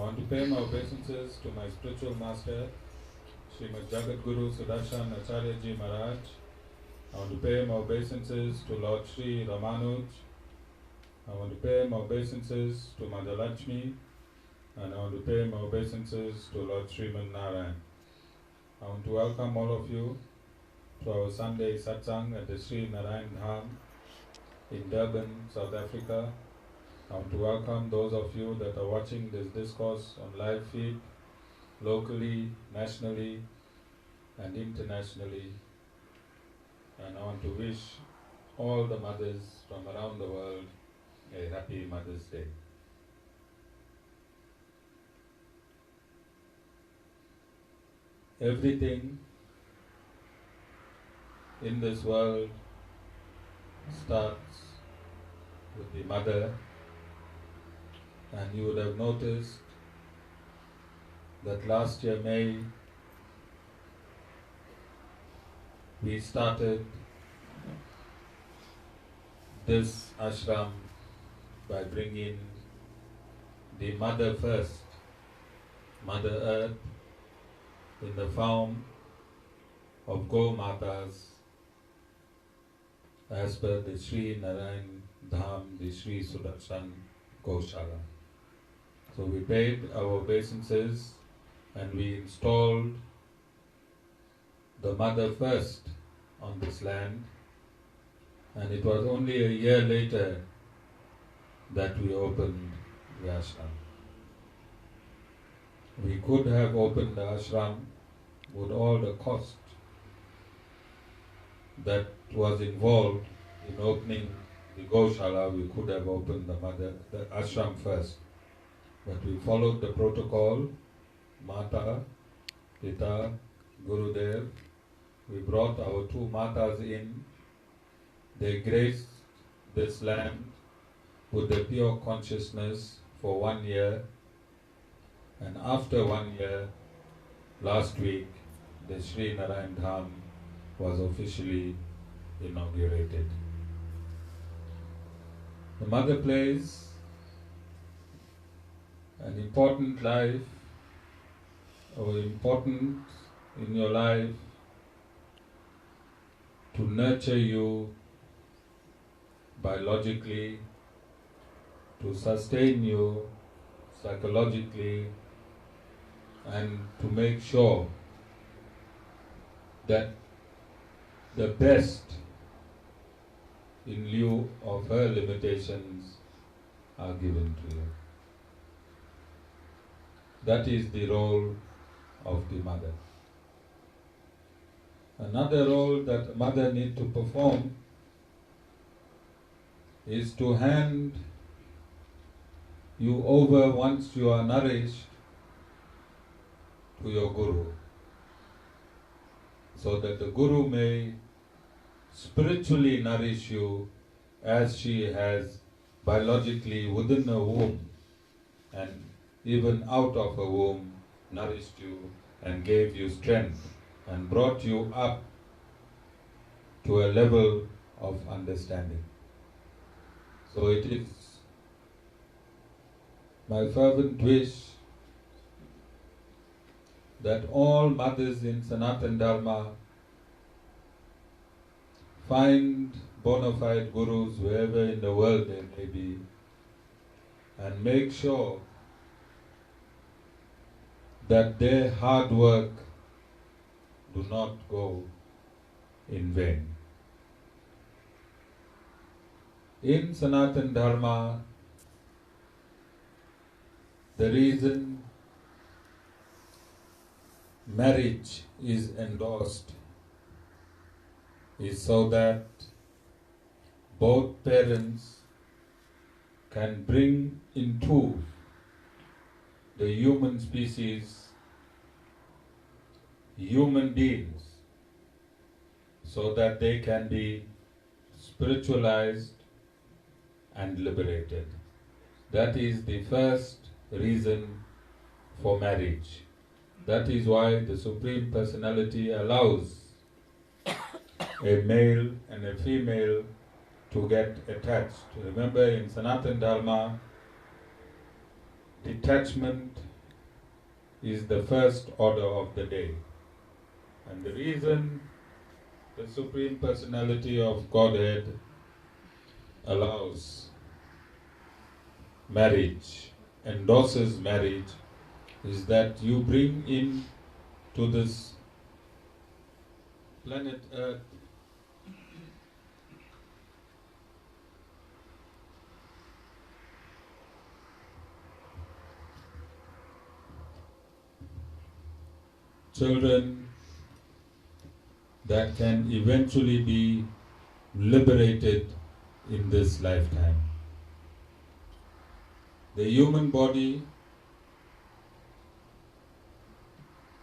want to pay my obeisances to my spiritual master, Srimad Jagadguru Sudarshan Acharyaji Maharaj. I want to pay my obeisances to Lord Sri Ramanuj. I want to pay my obeisances to Mother Lakshmi. And I want to pay my obeisances to Lord Sri Narayan. I want to welcome all of you to our Sunday Satsang at the Sri Narayan Dham in Durban, South Africa. I want to welcome those of you that are watching this discourse on live feed, locally, nationally, and internationally. And I want to wish all the mothers from around the world a happy Mother's Day. Everything in this world starts with the mother, and you would have noticed that last year May we started this ashram by bringing the mother first, Mother Earth, in the form of Gomatas, as per the Sri Narayan Dham, the Sri Sudarshan Goshala. So we paid our obeisances and we installed the mother first on this land, and it was only a year later that we opened the ashram. We could have opened the ashram with all the cost that was involved in opening the Goshala. We could have opened the ashram first. But we followed the protocol, Matha Pitha Gurudev. We brought our two Matas in. They graced this land with the pure consciousness for 1 year. And after 1 year, last week, the Sri Narayan Dham was officially inaugurated. The mother plays an important life, or important in your life, to nurture you biologically, to sustain you psychologically, and to make sure that the best in lieu of her limitations are given to you. That is the role of the mother. Another role that a mother needs to perform is to hand you over, once you are nourished, to your Guru, so that the Guru may spiritually nourish you as she has biologically within her womb and even out of her womb nourished you and gave you strength and brought you up to a level of understanding. So it is my fervent wish that all mothers in Sanatana Dharma find bona fide gurus wherever in the world they may be, and make sure that their hard work do not go in vain. In Sanatana Dharma, the reason marriage is endorsed is so that both parents can bring into the human species human beings, so that they can be spiritualized and liberated. That is the first reason for marriage. That is why the Supreme Personality allows a male and a female to get attached. Remember, in Sanatana Dharma, detachment is the first order of the day. And the reason the Supreme Personality of Godhead allows marriage, endorses marriage, is that you bring in to this planet Earth children that can eventually be liberated in this lifetime. The human body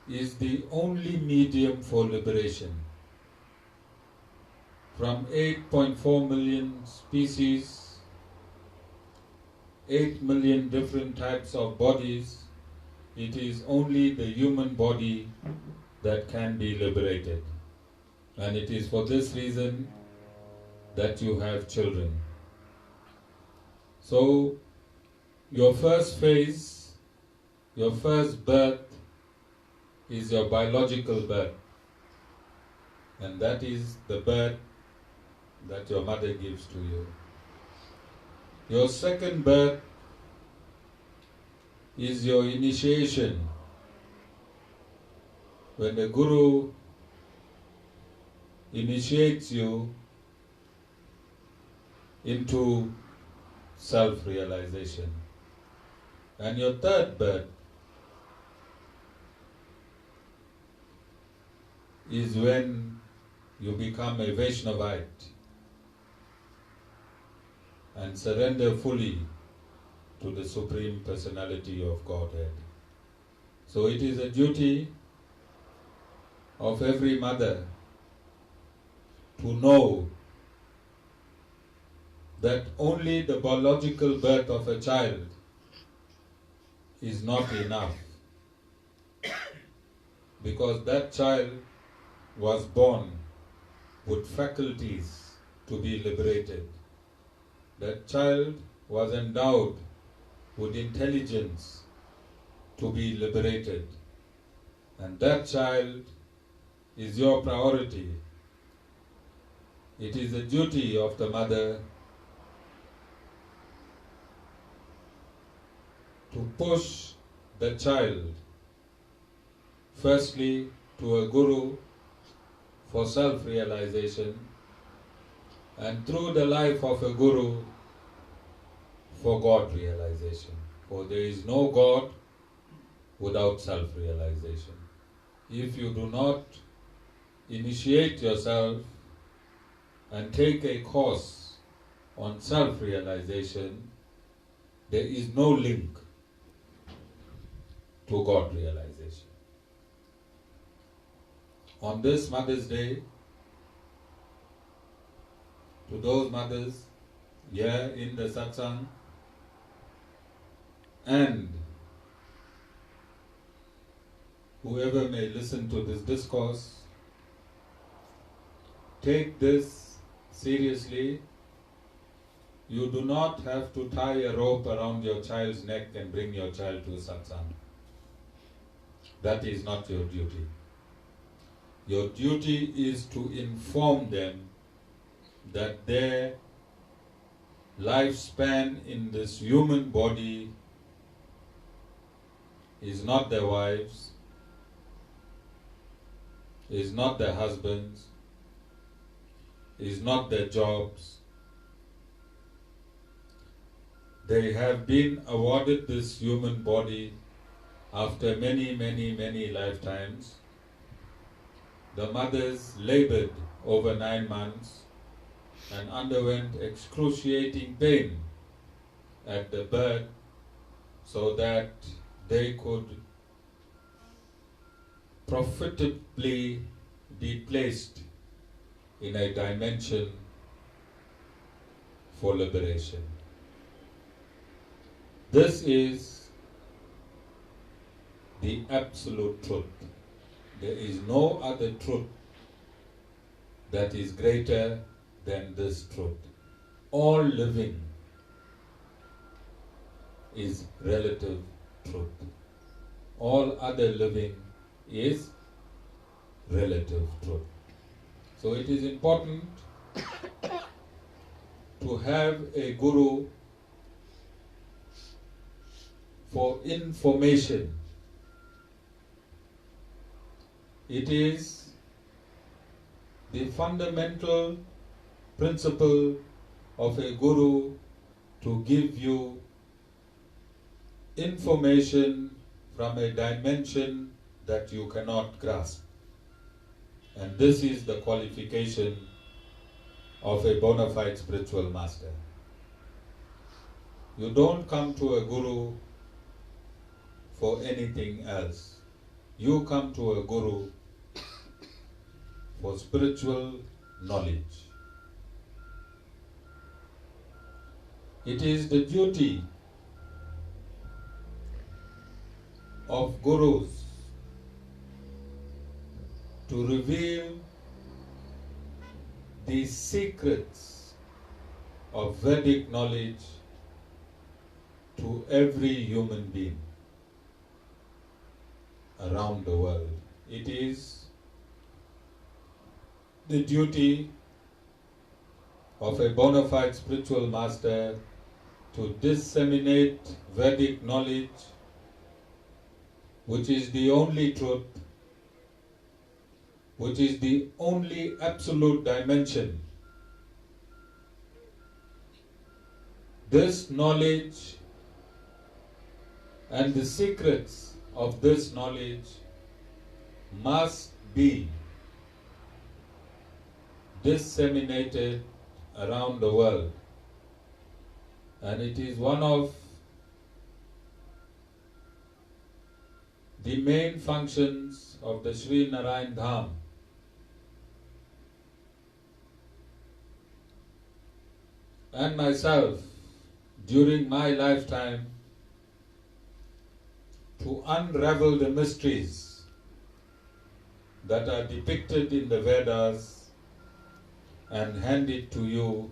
is the only medium for liberation. From 8.4 million species, 8 million different types of bodies, it is only the human body that can be liberated. And it is for this reason that you have children. So, your first phase, your first birth is your biological birth. And that is the birth that your mother gives to you. Your second birth is your initiation. When the Guru initiates you into self-realization. And your third birth is when you become a Vaishnavite and surrender fully to the Supreme Personality of Godhead. So it is a duty of every mother to know that only the biological birth of a child is not enough, because that child was born with faculties to be liberated. That child was endowed with intelligence to be liberated. And that child is your priority. It is the duty of the mother to push the child firstly to a guru for self-realization, and through the life of a guru for God realization. For there is no God without self-realization. If you do not initiate yourself and take a course on self-realization, there is no link to God realization. On this Mother's Day, to those mothers here in the Satsang and whoever may listen to this discourse, take this seriously. You do not have to tie a rope around your child's neck and bring your child to Satsang. That is not your duty. Your duty is to inform them that their lifespan in this human body is not their wives, is not their husbands, is not their jobs. They have been awarded this human body after many, many, many lifetimes. The mothers labored over 9 months and underwent excruciating pain at the birth so that they could profitably be placed in a dimension for liberation. This is the absolute truth. There is no other truth that is greater than this truth. All living is relative truth. all other living is relative truth. So it is important to have a guru for information. It is the fundamental principle of a guru to give you information from a dimension that you cannot grasp. And this is the qualification of a bona fide spiritual master. You don't come to a guru for anything else. You come to a guru for spiritual knowledge. It is the duty of gurus to reveal the secrets of Vedic knowledge to every human being around the world. It is the duty of a bona fide spiritual master to disseminate Vedic knowledge, which is the only truth, which is the only absolute dimension. This knowledge and the secrets of this knowledge must be disseminated around the world. And it is one of the main functions of the Sri Narayan Dham. And myself, during my lifetime, to unravel the mysteries that are depicted in the Vedas and hand it to you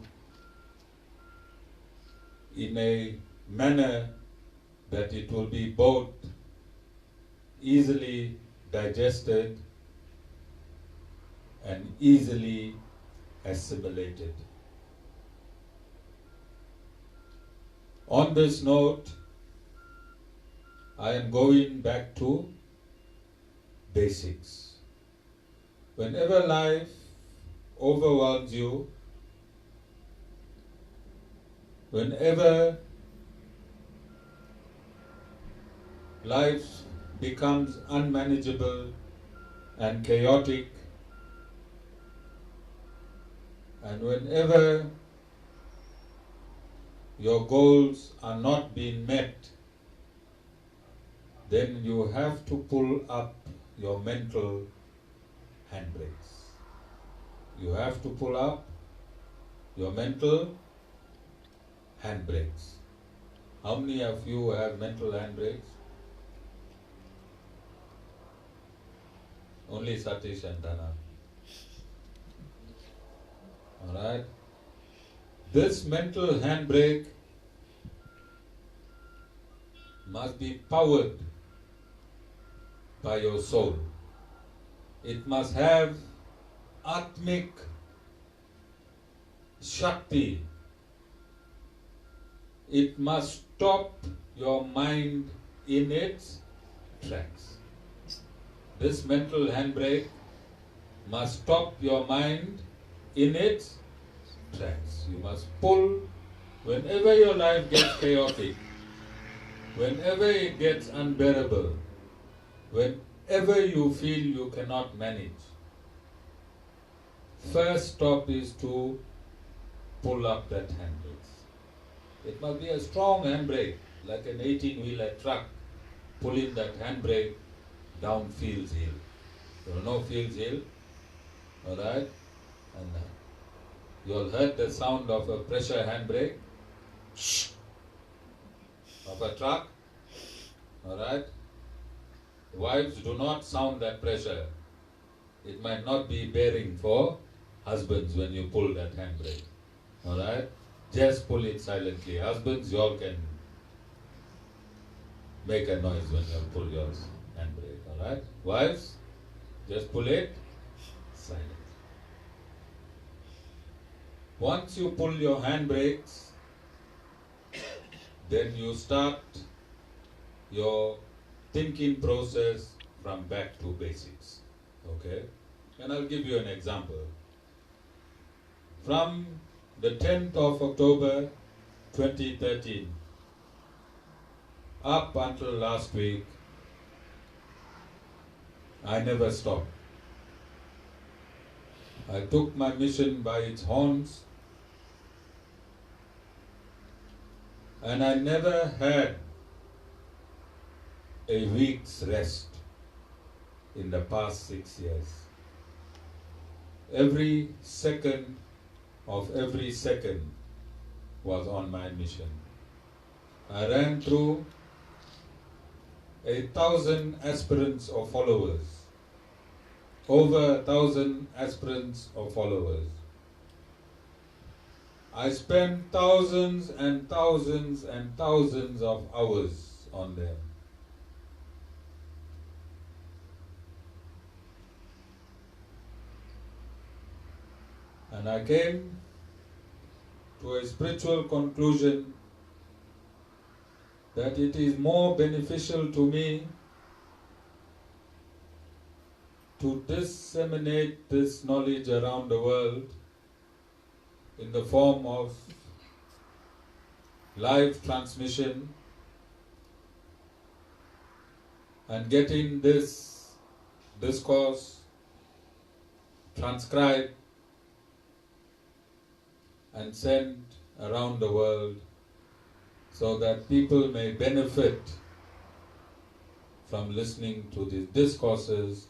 in a manner that it will be both easily digested and easily assimilated. On this note, I am going back to basics. Whenever life overwhelms you, whenever life becomes unmanageable and chaotic, and whenever your goals are not being met, then you have to pull up your mental handbrakes. You have to pull up your mental handbrakes. How many of you have mental handbrakes? Only Satish and Dana. Alright? This mental handbrake must be powered by your soul. It must have Atmic Shakti. It must stop your mind in its tracks. This mental handbrake must stop your mind in its tracks. You must pull whenever your life gets chaotic, whenever it gets unbearable, whenever you feel you cannot manage. First stop is to pull up that handbrake. It must be a strong handbrake, like an 18-wheeler truck pulling that handbrake down Fields Hill. You know Fields Hill? Alright? And you all heard the sound of a pressure handbrake of a truck. Alright? Wives, do not sound that pressure. It might not be bearing for husbands when you pull that handbrake. Alright? Just pull it silently. Husbands, you all can make a noise when you pull your handbrake, alright? Wives, just pull it silent. Once you pull your handbrakes, then you start your thinking process from back to basics. Okay? And I'll give you an example. From the 10th of October 2013 up until last week, I never stopped. I took my mission by its horns, and I never had a week's rest in the past 6 years. Every second of every second was on my mission. I ran through 1,000 aspirants or followers, over 1,000 aspirants or followers. I spent thousands and thousands and thousands of hours on them. And I came to a spiritual conclusion that it is more beneficial to me to disseminate this knowledge around the world in the form of live transmission and getting this discourse transcribed and sent around the world so that people may benefit from listening to these discourses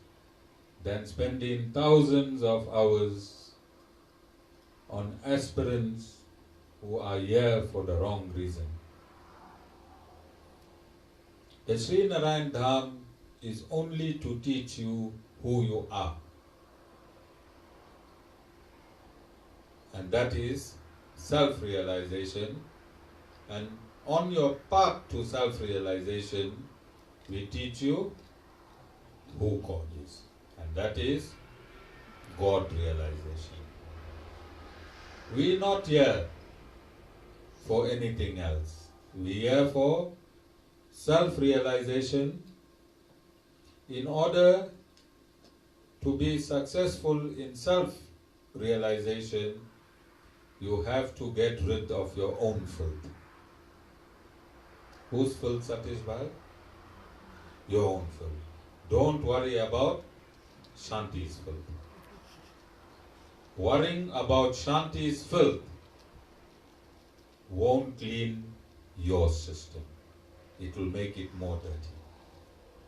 than spending thousands of hours on aspirants who are here for the wrong reason. The Sri Narayan Dham is only to teach you who you are. And that is self-realization. And on your path to self-realization, we teach you who God is. And that is God realization. We are not here for anything else. We are here for self-realization. In order to be successful in self-realization, you have to get rid of your own filth. Whose filth, Satishbhai? Your own filth. Don't worry about Shanti's filth. Worrying about Shanti's filth won't clean your system. It will make it more dirty.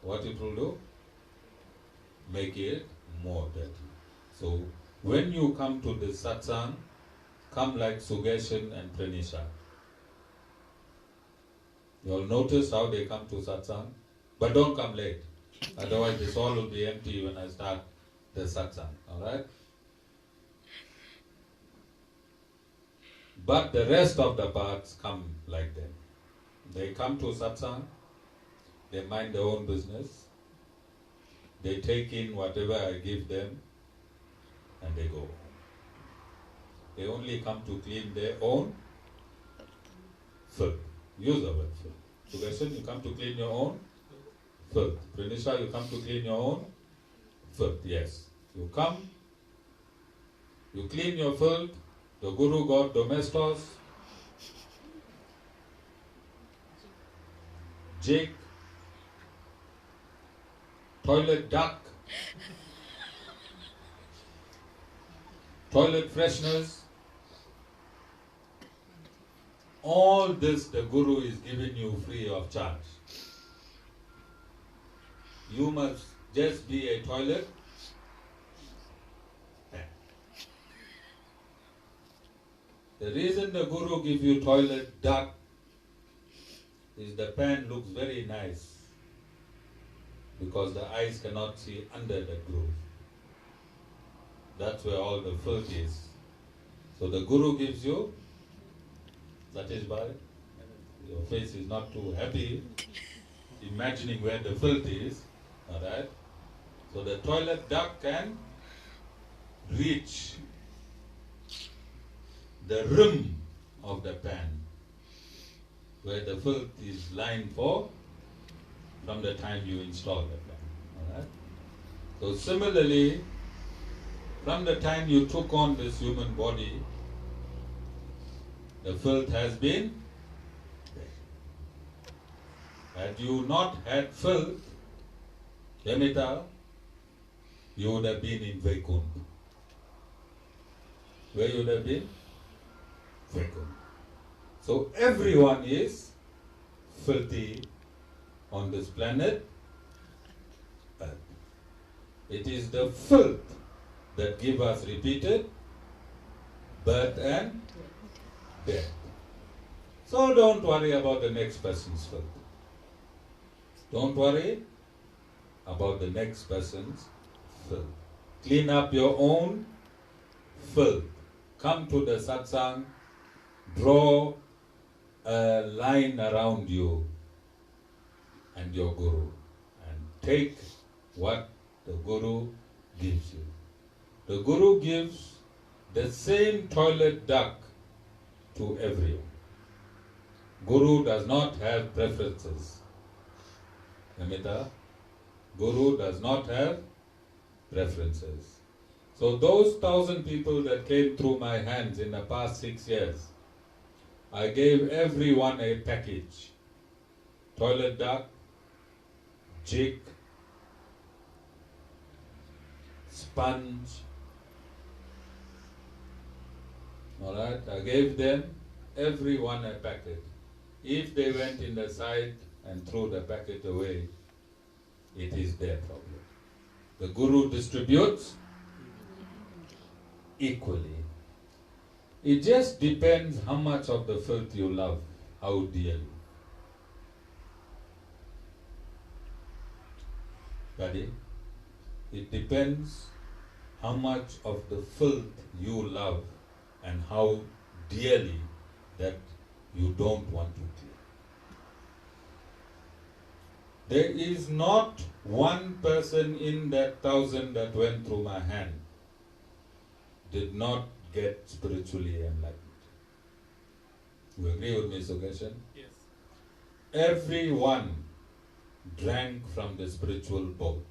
What it will do? Make it more dirty. So when you come to the Satsang, come like Sudarshan and Pranisha. You'll notice how they come to Satsang, but don't come late. Otherwise this hall will be empty when I start the Satsang. Alright? But the rest of the parts come like them. They come to Satsang, they mind their own business, they take in whatever I give them, and they go home. They only come to clean their own filth. Use the word filth. Sudarshan, you come to clean your own filth. Pranisha, you come to clean your own filth. Yes. You come, you clean your filth, the Guru got domestos, jig, toilet duck, toilet fresheners. All this the Guru is giving you free of charge. You must just be a toilet. The reason the Guru gives you toilet duck is the pan looks very nice because the eyes cannot see under the groove. That's where all the filth is. So the Guru gives you, that is why your face is not too happy. imagining where the filth is, alright? So the toilet duct can reach the rim of the pan where the filth is lying for from the time you install the pan. Alright? So similarly, from the time you took on this human body, the filth has been there. Had you not had filth, Yamita, you would have been in Vaikuntha. Where you would have been? Vaikuntha. So everyone is filthy on this planet Earth. It is the filth that gives us repeated birth and death. So don't worry about the next person's filth. Don't worry about the next person's filth. Clean up your own filth. Come to the satsang, draw a line around you and your guru, and take what the guru gives you. The guru gives the same toilet duct to everyone. Guru does not have preferences. Namita, Guru does not have preferences. So those 1,000 people that came through my hands in the past 6 years, I gave everyone a package. Toilet duct, jig, sponge. Alright, I gave them everyone a packet. If they went in the side and threw the packet away, it is their problem. The Guru distributes equally. It just depends how much of the filth you love, how dearly. Buddy, it depends how much of the filth you love and how dearly that you don't want to clean. There is not one person in that 1,000 that went through my hand did not get spiritually enlightened. You agree with me, Sudarshan? Yes. Everyone drank from the spiritual bowl.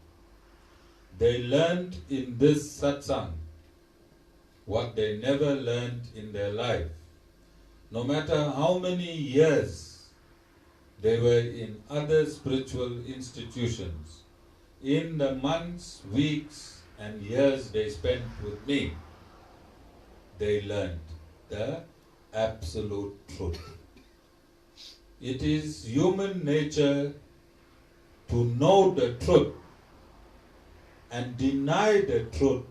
They learned in this satsang what they never learned in their life. No matter how many years they were in other spiritual institutions, in the months, weeks, and years they spent with me, they learned the absolute truth. It is human nature to know the truth and deny the truth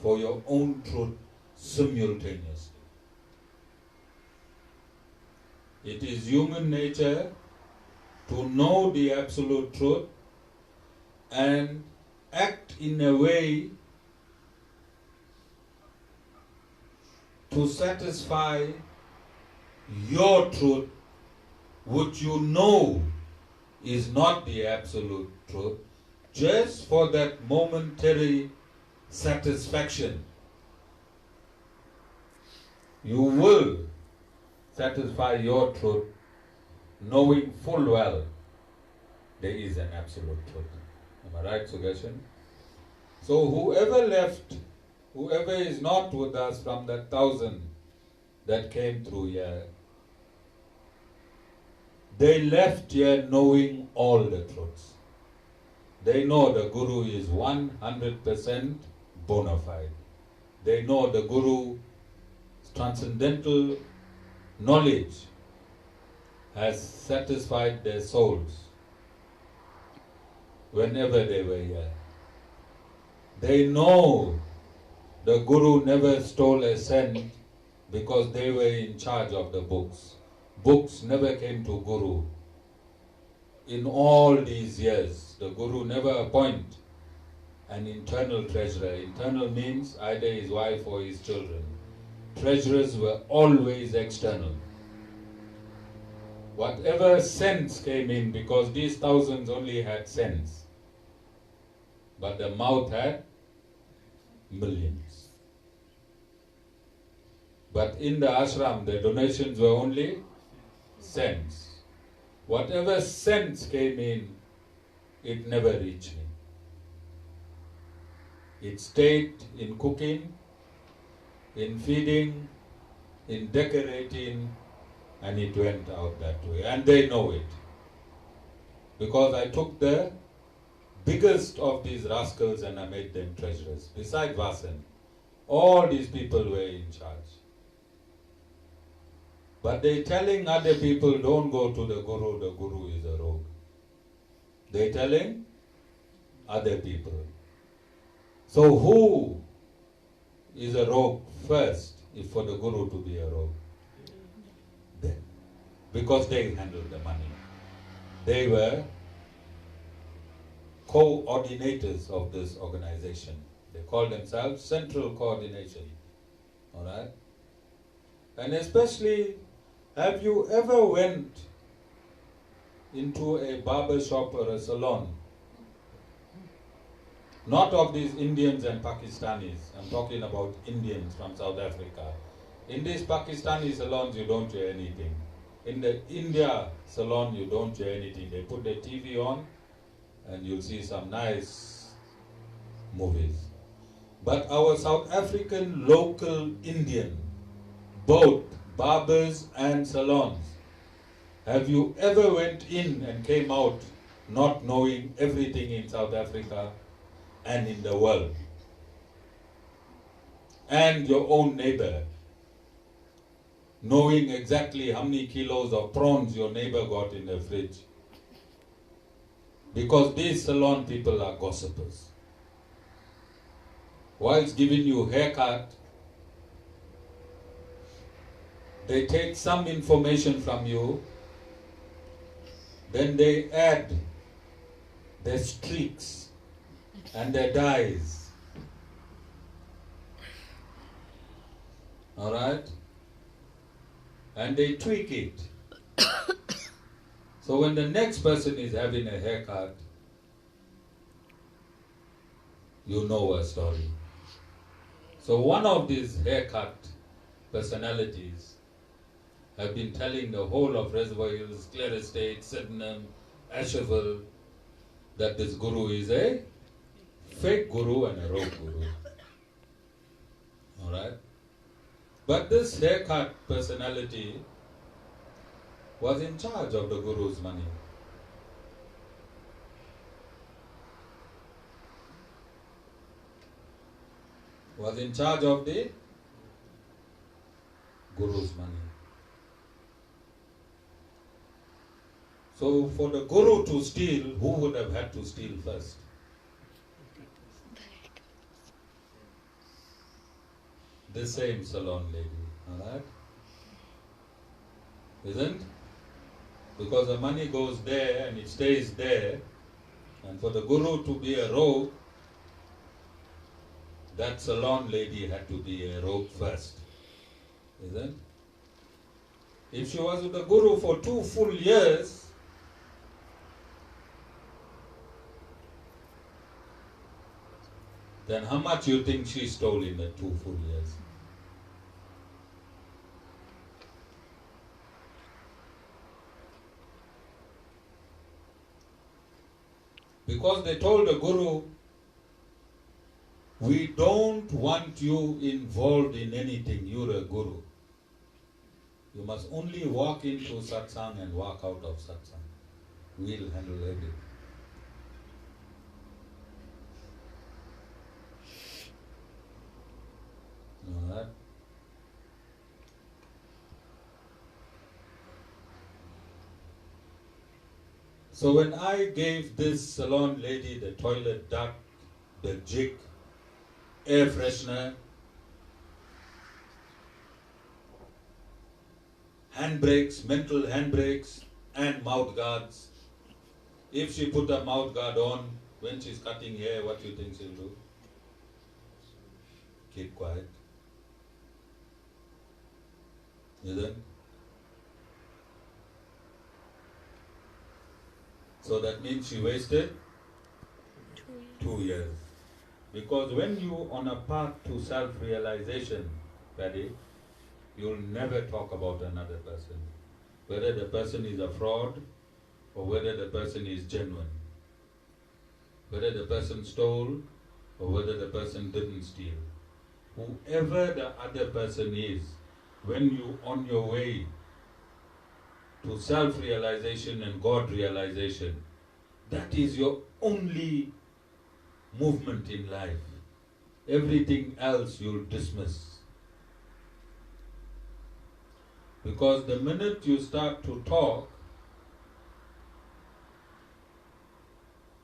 for your own truth simultaneously. It is human nature to know the absolute truth and act in a way to satisfy your truth, which you know is not the absolute truth, just for that momentary satisfaction. You will satisfy your truth, knowing full well there is an absolute truth. Am I right, Sudarshan? So whoever left, whoever is not with us from that 1,000 that came through here, they left here knowing all the truths. They know the Guru is 100% bona fide. They know the Guru's transcendental knowledge has satisfied their souls whenever they were here. They know the Guru never stole a cent because they were in charge of the books. Books never came to Guru. In all these years, the Guru never appointed an internal treasurer. Internal means either his wife or his children. Treasurers were always external. Whatever sense came in, because these thousands only had sense, but the mouth had millions. But in the ashram, the donations were only cents. Whatever cents came in, it never reached me. It stayed in cooking, in feeding, in decorating, and it went out that way. And they know it. Because I took the biggest of these rascals and I made them treasurers. Beside Vasan, all these people were in charge. But they're telling other people, don't go to the Guru is a rogue. They're telling other people. So who is a rogue first, if for the Guru to be a rogue? Them. Because they handled the money. They were coordinators of this organization. They call themselves Central Coordination. Alright? And especially, have you ever went into a barber shop or a salon? Not of these Indians and Pakistanis. I'm talking about Indians from South Africa. In these Pakistani salons, you don't hear anything. In the India salon, you don't hear anything. They put the TV on and you'll see some nice movies. But our South African local Indian, both barbers and salons, have you ever went in and came out not knowing everything in South Africa and in the world? And your own neighbor, knowing exactly how many kilos of prawns your neighbor got in the fridge. Because these salon people are gossipers. Whilst giving you haircut, they take some information from you, then they add their streaks and their dyes. Alright? And they tweak it. So when the next person is having a haircut, you know a story. So one of these haircut personalities have been telling the whole of Reservoir Hills, Clear Estate, Sydenham, Asherville, that this guru is a fake guru and a rogue guru. Alright? But this haircut personality was in charge of the guru's money. Was in charge of the guru's money. So for the guru to steal, who would have had to steal first? The same salon lady, alright? Isn't? Because the money goes there and it stays there, and for the guru to be a rogue, that salon lady had to be a rogue first. Isn't? If she was with the guru for 2 full years, then how much you think she stole in the 2 full years? Because they told the guru, we don't want you involved in anything, you're a guru. You must only walk into satsang and walk out of satsang. We'll handle everything. Alright? So when I gave this salon lady the toilet duct, the jig, air freshener, handbrakes, mental handbrakes, and mouth guards, if she put a mouth guard on when she's cutting hair, what do you think she'll do? Keep quiet. Isn't? So that means she wasted 2 years. Because when you on a path to self-realization, Paddy, you'll never talk about another person. Whether the person is a fraud or whether the person is genuine. Whether the person stole or whether the person didn't steal. Whoever the other person is, when you on your way to self-realization and God-realization, that is your only movement in life. Everything else you'll dismiss. Because the minute you start to talk,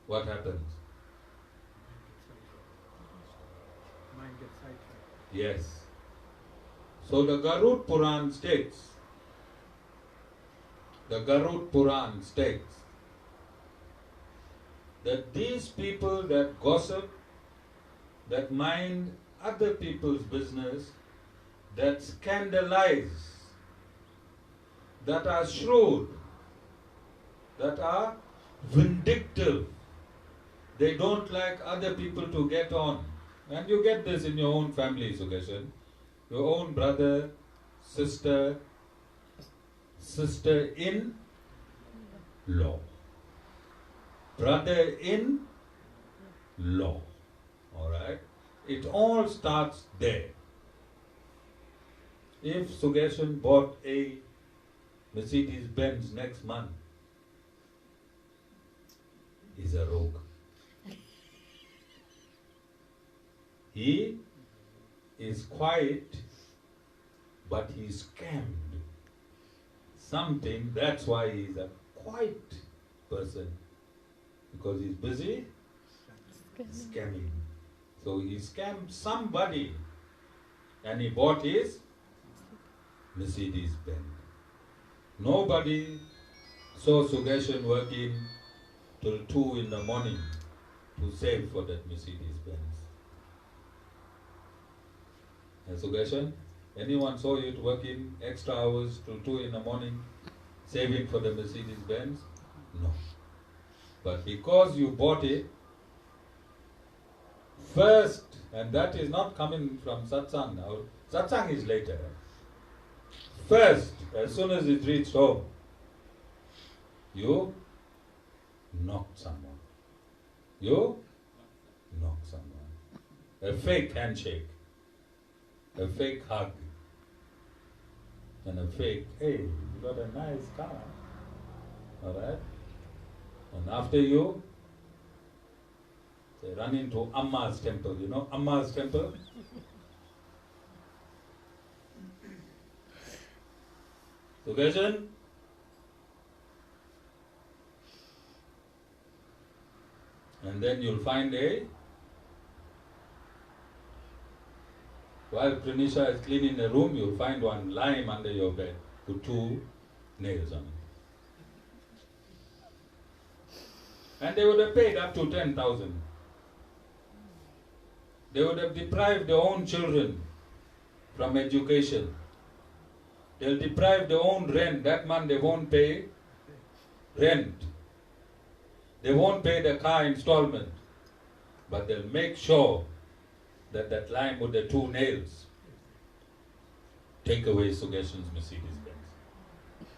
what happens? Mind gets sidetracked. Yes. So the Garud Puran states, that these people that gossip, that mind other people's business, that scandalize, that are shrewd, that are vindictive, they don't like other people to get on. And you get this in your own family, Sudarshan. Your own brother, sister, sister-in-law, brother-in-law. Alright? It all starts there. If Sudarshan bought a Mercedes Benz next month, he's a rogue. He is quiet, but he scammed something. That's why he's a quiet person, because he's busy scamming. So he scammed somebody and he bought his Mercedes Benz. Nobody saw Sudarshan working till 2 in the morning to save for that Mercedes Benz. And Sudarshan, anyone saw you working extra hours till 2 in the morning saving for the Mercedes Benz? No. But because you bought it first, and that is not coming from Satsang now, Satsang is later. First, as soon as it reached home, you knocked someone. You knocked someone. A fake handshake, a fake hug, and a fake, hey, you got a nice car. Alright? And after you, they run into Amma's temple. You know Amma's temple? Sudarshan? And then you'll find while Pranisha is cleaning the room, you'll find one lime under your bed with 2 nails on it. And they would have paid up to 10,000. They would have deprived their own children from education. They'll deprive their own rent. That month they won't pay rent. They won't pay the car installment. But they'll make sure that that lime with the 2 nails take away Sudarshan's Mercedes Benz.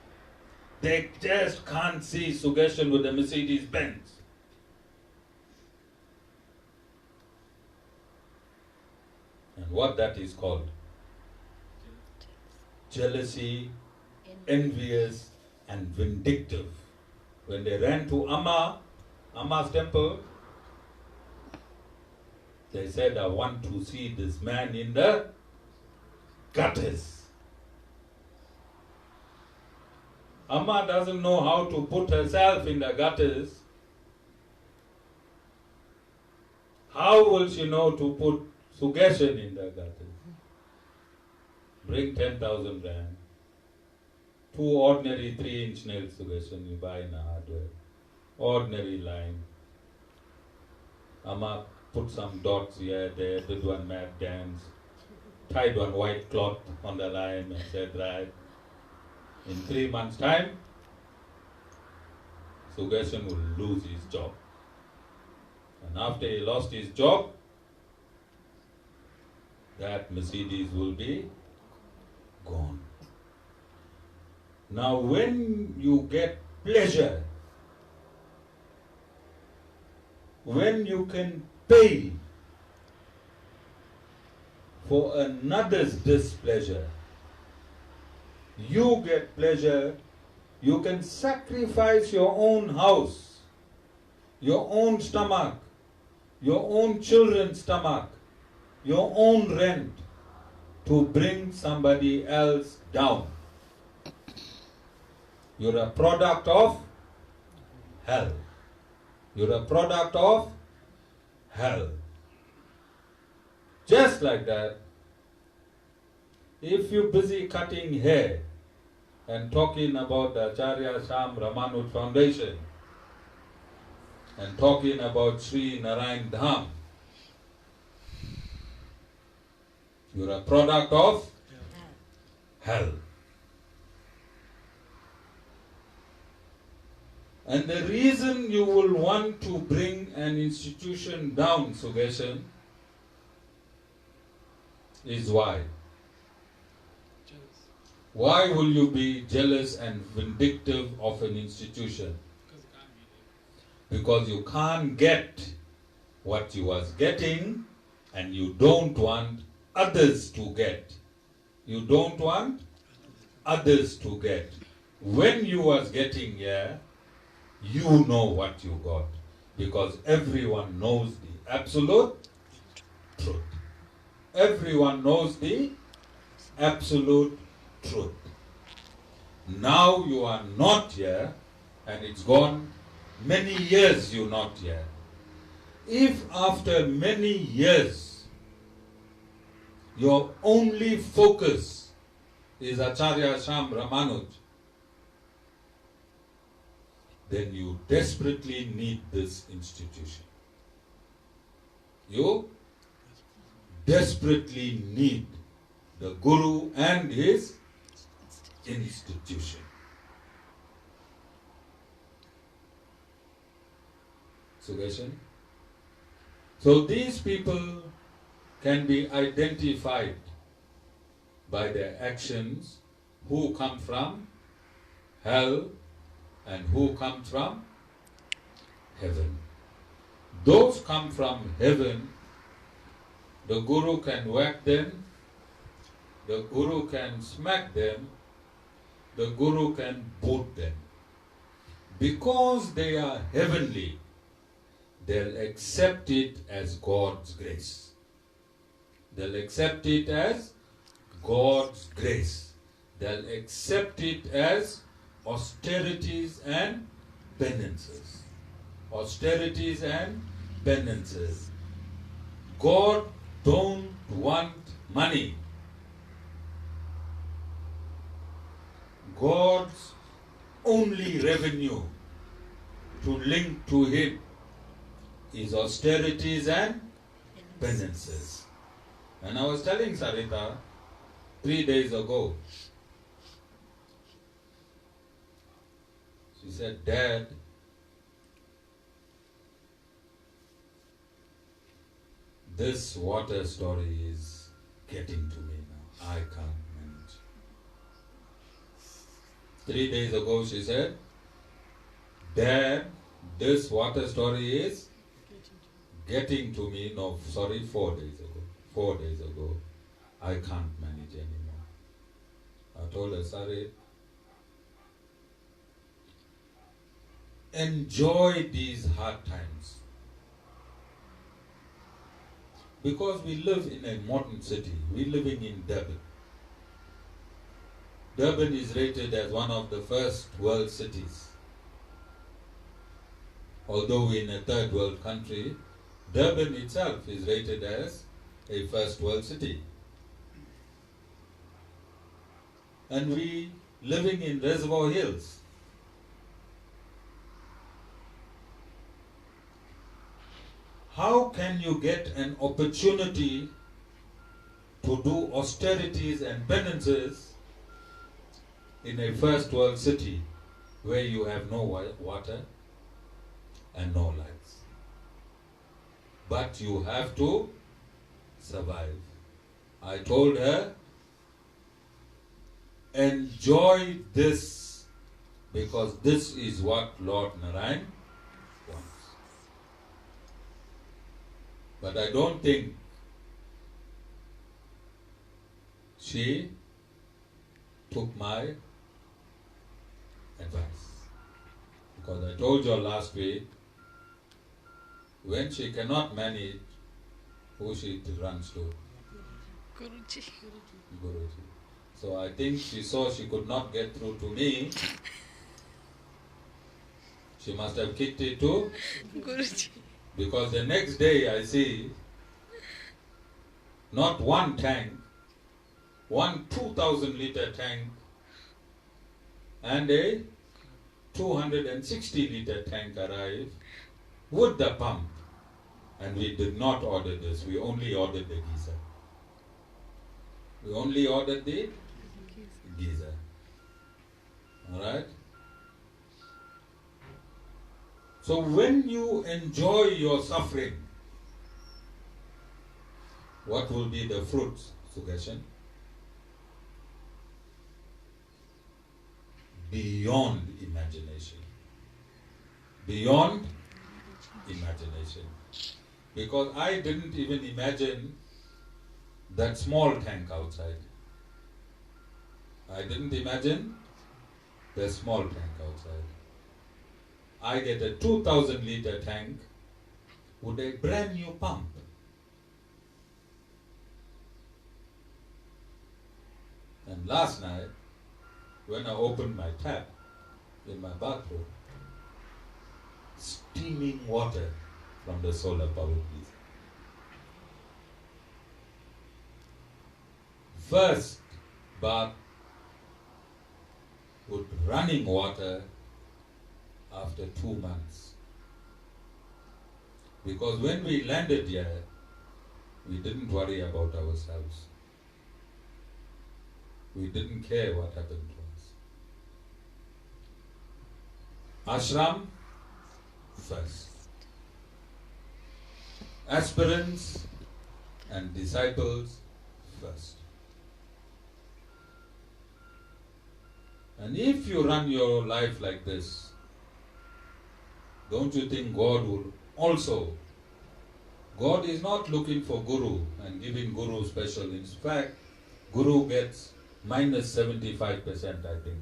They just can't see Sudarshan with the Mercedes Benz. And what that is called? Jealousy, envious, and vindictive. When they ran to Amma's temple, they said, I want to see this man in the gutters. Amma doesn't know how to put herself in the gutters. How will she know to put Sudarshan in the gutters? Bring 10,000 rand. 2 ordinary 3-inch nails, Sudarshan, you buy in a hardware. Ordinary line. Amma put some dots here, there, did one mad dance, tied one white cloth on the line and said, right, in 3 months' time, Sudarshan will lose his job. And after he lost his job, that Mercedes will be gone. Now when you get pleasure, when you can pay for another's displeasure, you get pleasure, you can sacrifice your own house, your own stomach, your own children's stomach, your own rent to bring somebody else down. You're a product of hell. You're a product of hell. Just like that, if you're busy cutting hair and talking about the Acharya, Shyam, Ramanuj Foundation and talking about Sri Narayan Dham, you're a product of hell. And the reason you will want to bring an institution down, Sudarshan, is why? Why will you be jealous and vindictive of an institution? Because you can't get what you was getting and you don't want others to get. You don't want others to get. When you was getting here, you know what you got. Because everyone knows the absolute truth. Everyone knows the absolute truth. Now you are not here, and it's gone many years you're not here. If after many years your only focus is Acharya, Shyam, Ramanuj, then you desperately need this institution. You desperately need the Guru and his institution. Sudarshan? So these people can be identified by their actions, who come from hell and who come from heaven. Those come from heaven, the Guru can whack them, the Guru can smack them, the Guru can boot them. Because they are heavenly, they'll accept it as God's grace. They'll accept it as God's grace. They'll accept it as austerities and penances. Austerities and penances. God don't want money. God's only revenue to link to Him is austerities and penances. And I was telling Sarita 3 days ago, she said, Dad, this water story is getting to me now. I can't manage. 3 days ago she said, Dad, this water story is getting to me. No, sorry, 4 days ago. 4 days ago. I can't manage anymore. I told her, sorry, enjoy these hard times. Because we live in a modern city. We're living in Durban. Durban is rated as one of the first world cities. Although we're in a third world country, Durban itself is rated as a first world city. And we living in Reservoir Hills. How can you get an opportunity to do austerities and penances in a first world city where you have no water, and no lights. But you have to survive. I told her, enjoy this, because this is what Lord Narayan wants. But I don't think she took my advice. Because I told you last week, when she cannot manage, who she runs to? Guruji. Guruji. So I think she saw she could not get through to me. She must have kicked it to Guruji. Because the next day I see not one tank, one 2,000 liter tank and a 260 liter tank arrive with the pump. And we did not order this, we only ordered the geyser. We only ordered the geyser. Alright? So when you enjoy your suffering, what will be the fruits, Sudarshan? Beyond imagination. Beyond imagination. Because I didn't even imagine that small tank outside. I didn't imagine the small tank outside. I get a 2,000 liter tank with a brand new pump. And last night, when I opened my tap in my bathroom, steaming water from the solar power geyser. First bath with running water after 2 months. Because when we landed here, we didn't worry about ourselves. We didn't care what happened to us. Ashram first. Aspirants and disciples first. And if you run your life like this, don't you think God will also? God is not looking for Guru and giving Guru special. In fact, Guru gets minus 75%, I think.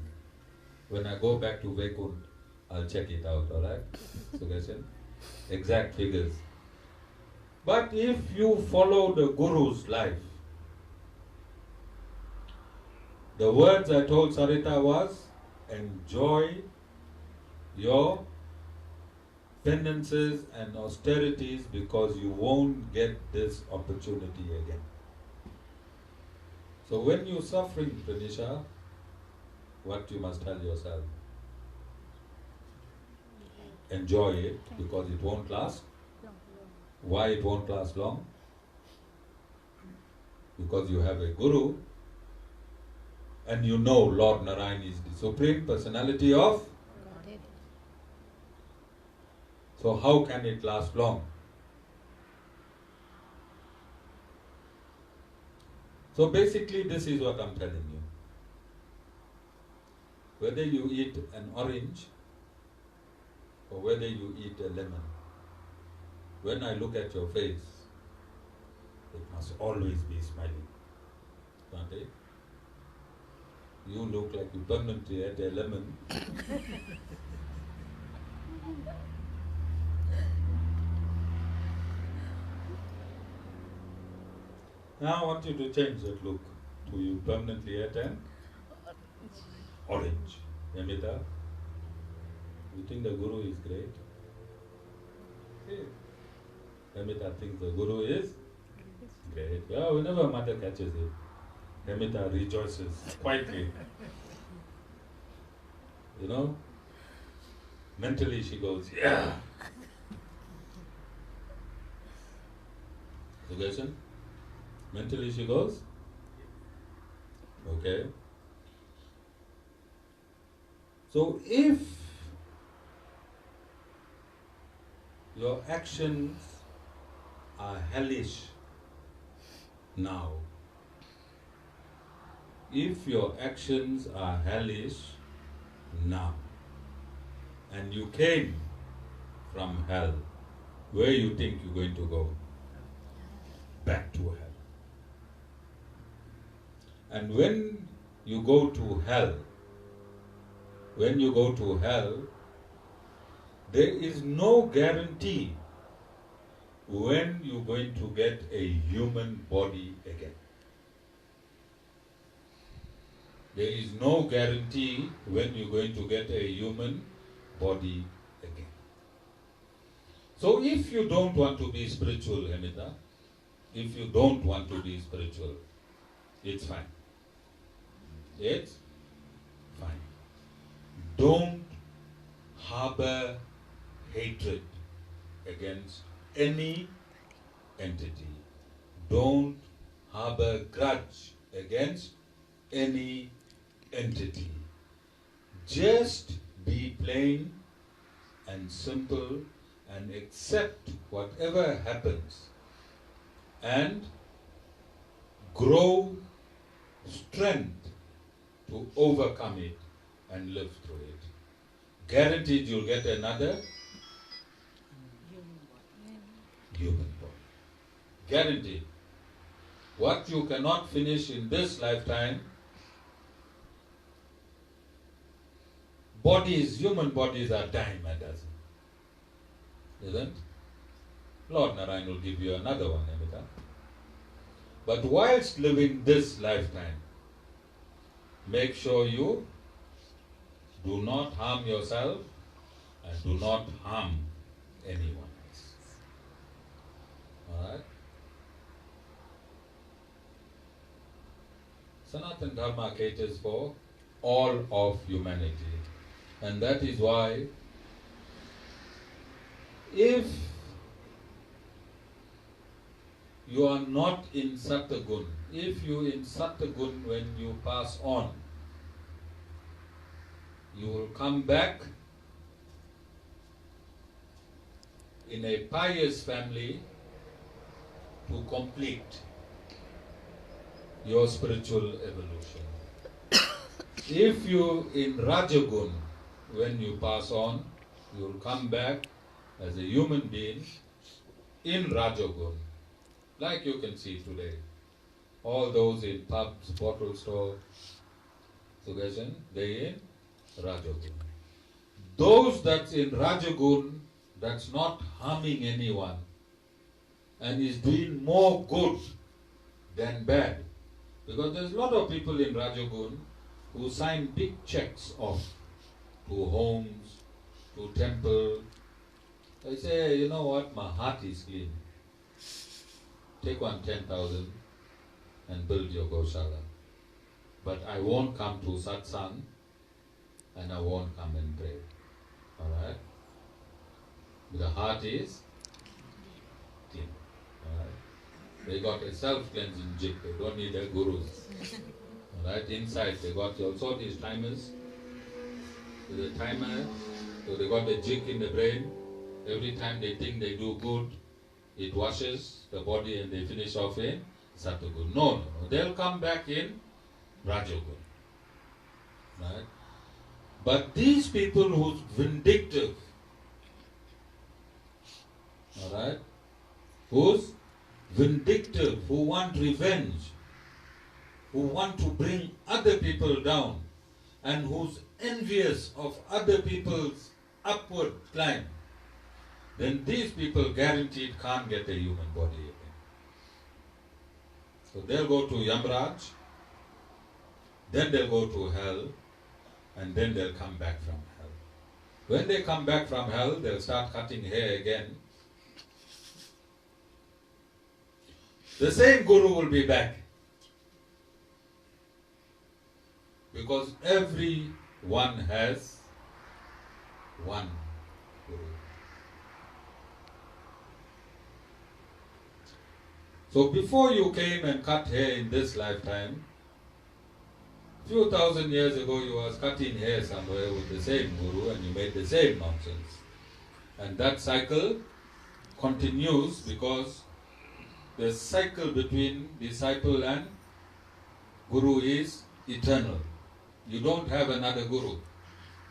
When I go back to Vaikunth, I'll check it out, alright? Sudarshan? Exact figures. But if you follow the Guru's life, the words I told Sarita was, enjoy your penances and austerities because you won't get this opportunity again. So when you're suffering, Pranisha, what you must tell yourself? Enjoy it because it won't last. Why it won't last long? Because you have a Guru and you know Lord Narayan is the Supreme Personality of. So how can it last long? So basically this is what I'm telling you. Whether you eat an orange or whether you eat a lemon, when I look at your face, it must always be smiling. Can't it? You look like you permanently ate a lemon. Now I want you to change that look to you permanently ate an orange. Amita, you think the Guru is great? Amita thinks the Guru is great. Yeah, whenever mother catches it, Amita rejoices quietly. You know? Mentally she goes, yeah. Sudarshan? Mentally she goes, okay. So if your actions are hellish now. If your actions are hellish now, and you came from hell, where you think you're going to go? Back to hell. And when you go to hell, there is no guarantee when you're going to get a human body again. There is no guarantee when you're going to get a human body again. So if you don't want to be spiritual, Amita, if you don't want to be spiritual, it's fine. It's fine. Don't harbor hatred against any entity. Don't harbor grudge against any entity. Just be plain and simple and accept whatever happens and grow strength to overcome it and live through it. Guaranteed you'll get another human body. Guaranteed. What you cannot finish in this lifetime, human bodies are dime a dozen. Isn't? Lord Narayan will give you another one, Amita. But whilst living this lifetime, make sure you do not harm yourself and do not harm anyone else. Alright? Sanatana Dharma caters for all of humanity. And that is why if you are not in Sattvagun, if you in Sattvagun when you pass on, you will come back in a pious family to complete your spiritual evolution. If you in Rajagun, when you pass on, you will come back as a human being in Rajagun, like you can see today. All those in pubs, bottle store, Sudarshan, they in Rajagun. Those that's in Rajagun, that's not harming anyone and is doing more good than bad. Because there's a lot of people in Rajagun who sign big checks off to homes, to temple. They say, you know what, my heart is clean. Take 10,000 and build your Goshala. But I won't come to Satsang and I won't come and pray. Alright? The heart is clean. Alright? They got a self-cleansing jig, they don't need their gurus. Alright? Inside they got also these timers. There's a timer, so they got a jig in the brain. Every time they think they do good, it washes the body and they finish off in Sattvagun. No. They'll come back in Rajagun. Right? But these people who's vindictive, alright, who's vindictive, who want revenge, who want to bring other people down, and who's envious of other people's upward climb, then these people guaranteed can't get a human body again. So they'll go to Yamraj, then they'll go to hell, and then they'll come back from hell. When they come back from hell, they'll start cutting hair again. The same guru will be back. Because everyone has one guru. So before you came and cut hair in this lifetime, few thousand years ago you was cutting hair somewhere with the same guru and you made the same nonsense. And that cycle continues because the cycle between disciple and guru is eternal. You don't have another guru.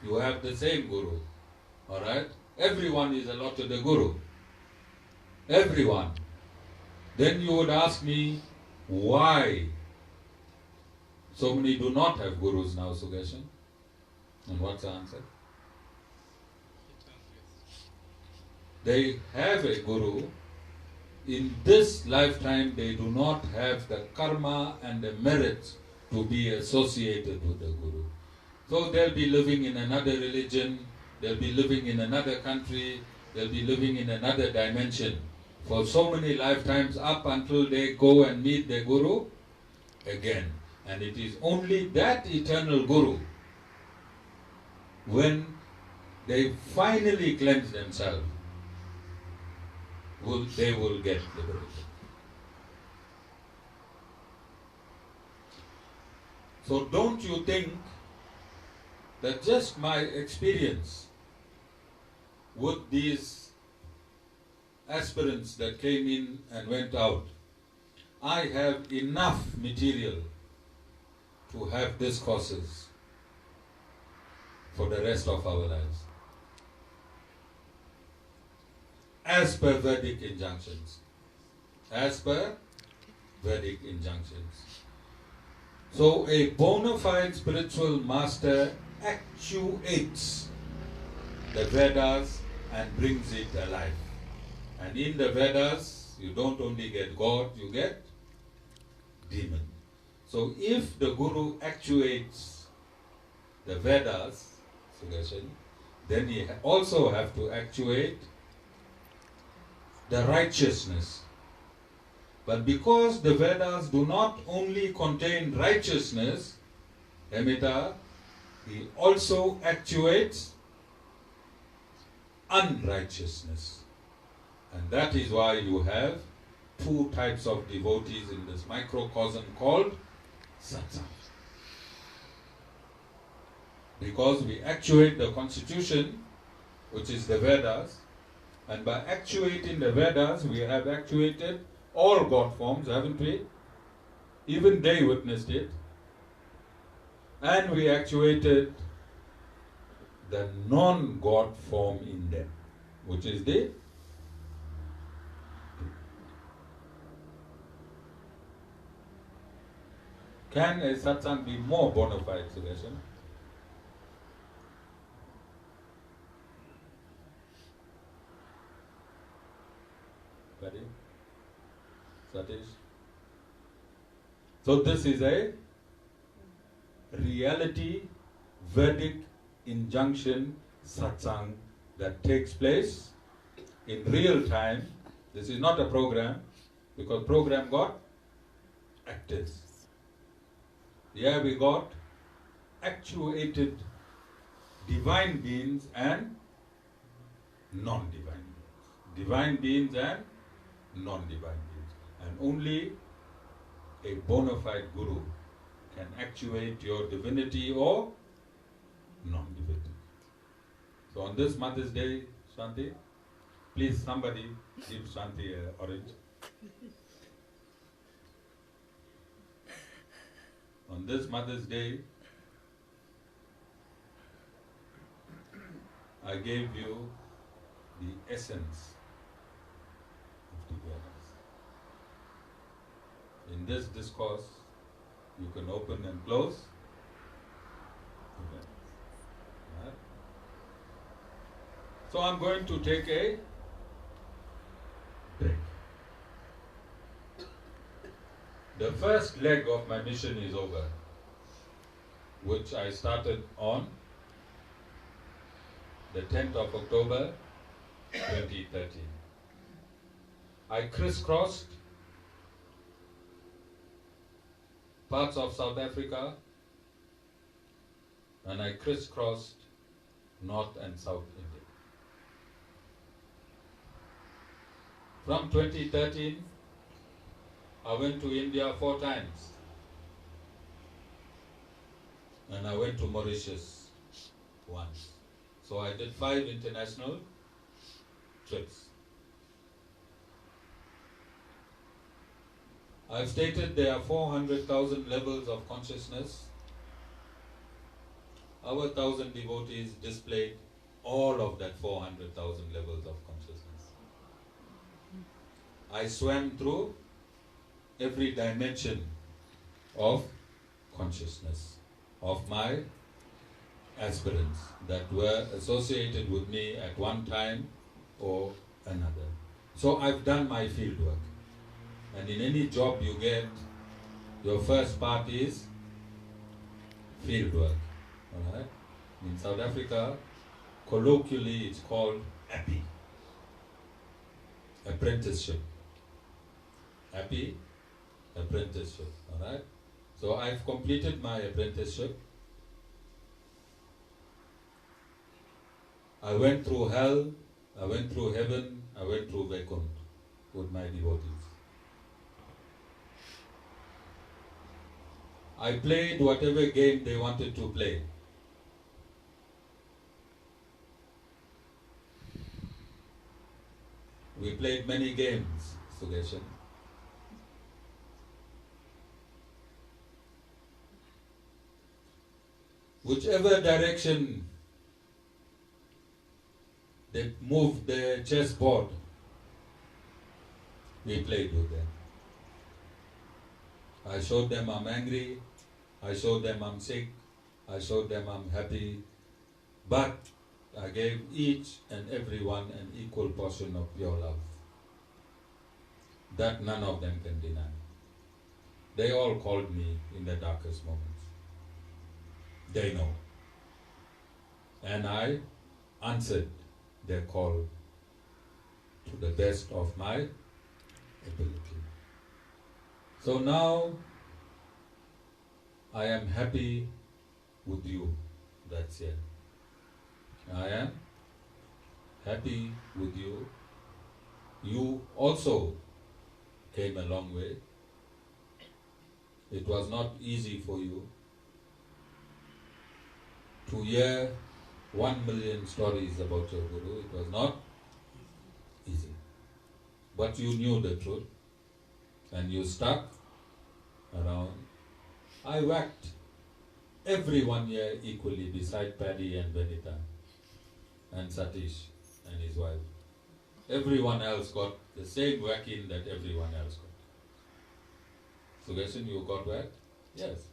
You have the same guru. Alright? Everyone is allotted a guru. Everyone. Then you would ask me, why so many do not have gurus now, Sudarshan? And what's the answer? They have a guru. In this lifetime, they do not have the karma and the merits to be associated with the guru. So they'll be living in another religion, they'll be living in another country, they'll be living in another dimension for so many lifetimes up until they go and meet their guru again. And it is only that eternal guru, when they finally cleanse themselves, they will get liberated. So don't you think that just my experience with these aspirants that came in and went out, I have enough material to have discourses for the rest of our lives, as per Vedic injunctions. As per Vedic injunctions. So a bona fide spiritual master actuates the Vedas and brings it alive. And in the Vedas, you don't only get God, you get demon. So if the Guru actuates the Vedas, Sudarshan, then he also have to actuate the righteousness. But because the Vedas do not only contain righteousness, Amita, he also actuates unrighteousness. And that is why you have two types of devotees in this microcosm called Satsang. Because we actuate the constitution, which is the Vedas, and by actuating the Vedas, we have actuated all God forms, haven't we? Even they witnessed it. And we actuated the non-God form in them, which is the Can a satsang be more bona fide, Sudarshan? Ready? Satish? So this is a reality Vedic injunction satsang that takes place in real time. This is not a program, because program got actors. Here we got actuated divine beings and non-divine beings. Divine beings and non-divine beings. And only a bona fide guru can actuate your divinity or non-divinity. So on this Mother's Day, Shanti, please somebody give Shanti an orange. On this Mother's Day, I gave you the essence of the Vedas. In this discourse, you can open and close the Vedas. Right? So I'm going to take a break. The first leg of my mission is over, which I started on the 10th of October 2013. I crisscrossed parts of South Africa, and I crisscrossed North and South India. From 2013, I went to India 4 times, and I went to Mauritius once. So I did 5 international trips. I've stated there are 400,000 levels of consciousness. Our 1,000 devotees displayed all of that 400,000 levels of consciousness. I swam through every dimension of consciousness of my aspirants that were associated with me at one time or another. So I've done my field work. And in any job you get, your first part is field work. Alright? In South Africa, colloquially it's called appy. Apprenticeship. Appy, apprenticeship. Alright? So I've completed my apprenticeship. I went through hell, I went through heaven, I went through Vaikunt with my devotees. I played whatever game they wanted to play. We played many games, Sudarshan. Whichever direction they moved the chessboard, we played with them. I showed them I'm angry, I showed them I'm sick, I showed them I'm happy, but I gave each and every one an equal portion of pure love. That none of them can deny. They all called me in the darkest moments. They know. And I answered their call to the best of my ability. So now I am happy with you. That's it. I am happy with you. You also came a long way. It was not easy for you to hear 1 million stories about your Guru. It was not easy. But you knew the truth and you stuck around. I whacked everyone here equally beside Paddy and Benita and Satish and his wife. Everyone else got the same whacking that everyone else got. Sudarshan, you got whacked? Yes.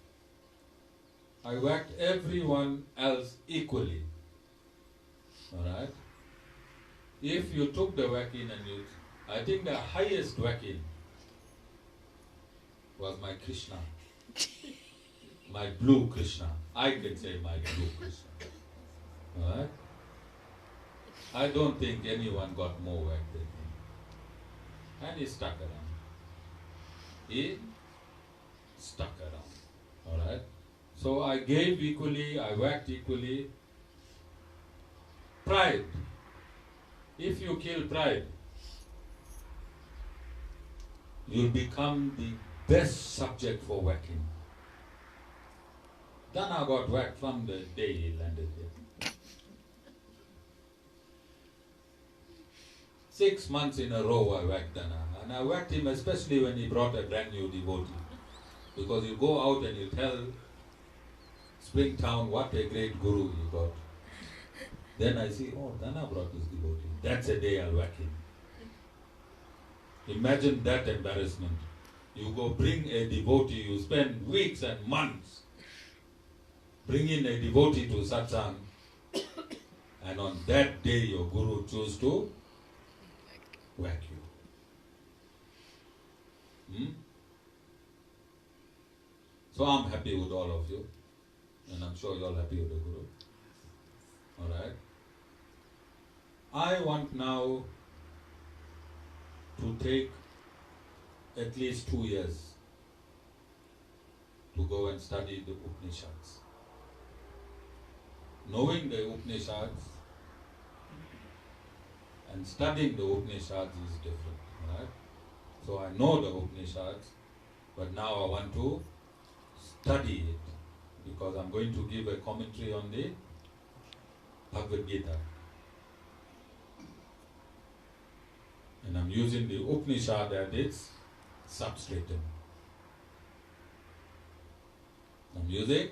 I whacked everyone else equally. Alright? If you took the whacking and you... I think the highest whacking was my Krishna. My blue Krishna. I can say my blue Krishna. Alright? I don't think anyone got more whacked than him. And he stuck around. He stuck around. Alright? So I gave equally, I whacked equally. Pride. If you kill pride, you'll become the best subject for whacking. Dana got whacked from the day he landed here. 6 months in a row I whacked Dana. And I whacked him especially when he brought a brand new devotee. Because you go out and you tell Springtown what a great guru you got. Then I see, oh, Dana brought his devotee. That's a day I'll whack him. Imagine that embarrassment. You go bring a devotee, you spend weeks and months bringing a devotee to Satsang, and on that day your guru chose to whack you. So I'm happy with all of you, and I'm sure you're all happy with the Guru. Alright? I want now to take at least 2 years to go and study the Upanishads. Knowing the Upanishads and studying the Upanishads is different. Right? So I know the Upanishads, but now I want to study it because I'm going to give a commentary on the Bhagavad Gita. And I'm using the Upanishad as its substratum. I'm using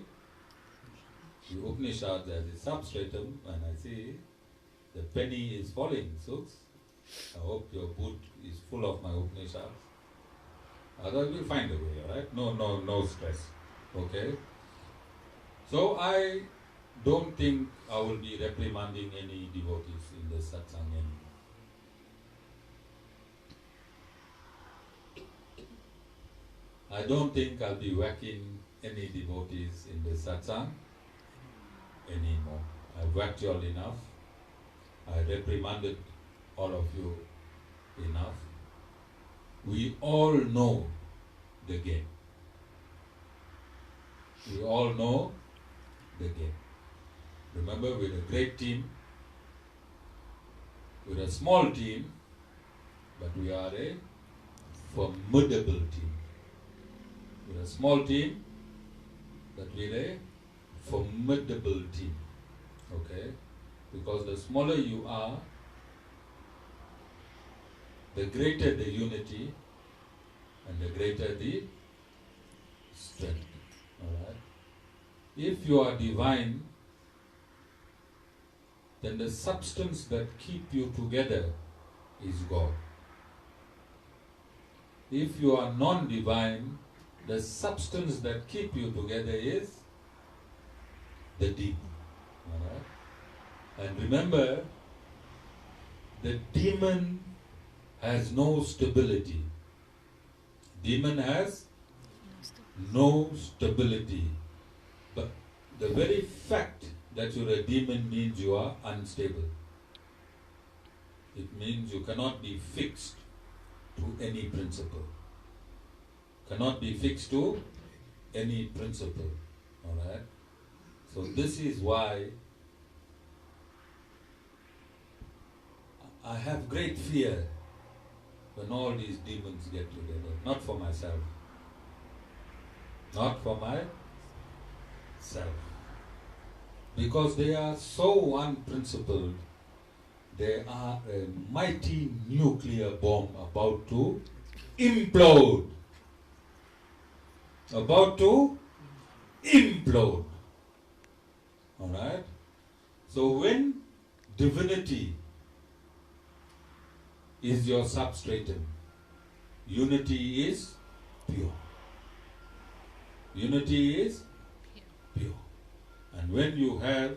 the Upanishad as a substratum, and I see the penny is falling. So I hope your boot is full of my Upanishads. Otherwise we'll find a way, alright? No stress. Okay? So I don't think I will be reprimanding any devotees in the satsang anymore. I don't think I'll be whacking any devotees in the satsang anymore. I've whacked you all enough. I reprimanded all of you enough. We all know the game. We all know the game. Remember, we're a great team. We're a small team, but we are a formidable team. We're a small team, but we're a formidable team. Okay? Because the smaller you are, the greater the unity and the greater the strength. Alright? If you are divine, then the substance that keep you together is God. If you are non-divine, the substance that keep you together is the demon. Alright? And remember, the demon has no stability. Demon has no stability. But the very fact that you're a demon means you are unstable. It means you cannot be fixed to any principle. Cannot be fixed to any principle. Alright? So this is why I have great fear when all these demons get together. Not for myself. Not for myself. Because they are so unprincipled. They are a mighty nuclear bomb about to implode. About to implode. Alright? So when divinity is your substratum, unity is pure. Unity is pure. And when you have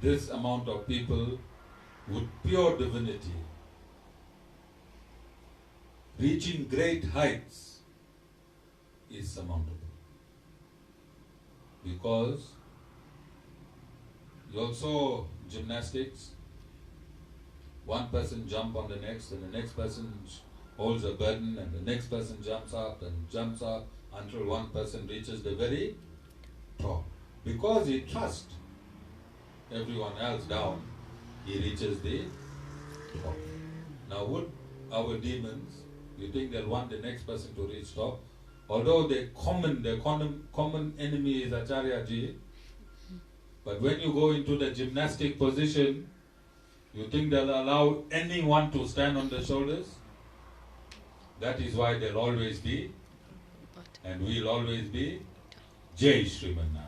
this amount of people with pure divinity, reaching great heights is surmountable. Because you also gymnastics, one person jump on the next, and the next person holds a burden, and the next person jumps up until one person reaches the very top. Because he trusts everyone else down, he reaches the top. Now would our demons, you think they'll want the next person to reach top? Although the common enemy is Acharyaji, but when you go into the gymnastic position, you think they'll allow anyone to stand on the shoulders? That is why they'll always be, and we'll always be, Jai Sriman Narayan.